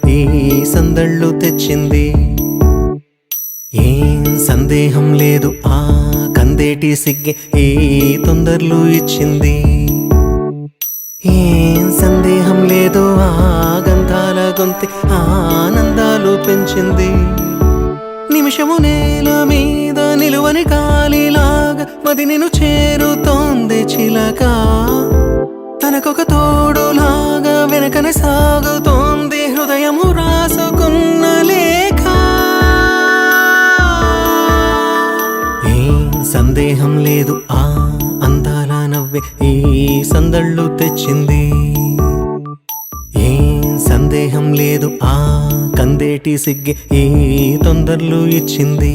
ఈ సందళ్ళు తెచ్చింది. ఏం సందేహం లేదు ఆ కందేటి సిగ్గే ఈ తొందరలు ఇచ్చింది. ఏం సందేహం లేదు ఆ గంధాల గొంతి ఆనందాలు పెంచింది. నిమిషము నేల మీద నిలువని గాలిలాగా మది నిన్ను చేరుతోంది చిలక. తనకొక తోడులాగా వెనకనే సాగుతోంది హృదయము రాసుకున్న లేఖ. ఏం సందేహం లేదు ఆ అందాల నవ్వే ఈ సందళ్ళు తెచ్చింది. ఏం సందేహం లేదు ఆ కందేటి సిగ్గే ఈ తొందరలు ఇచ్చింది.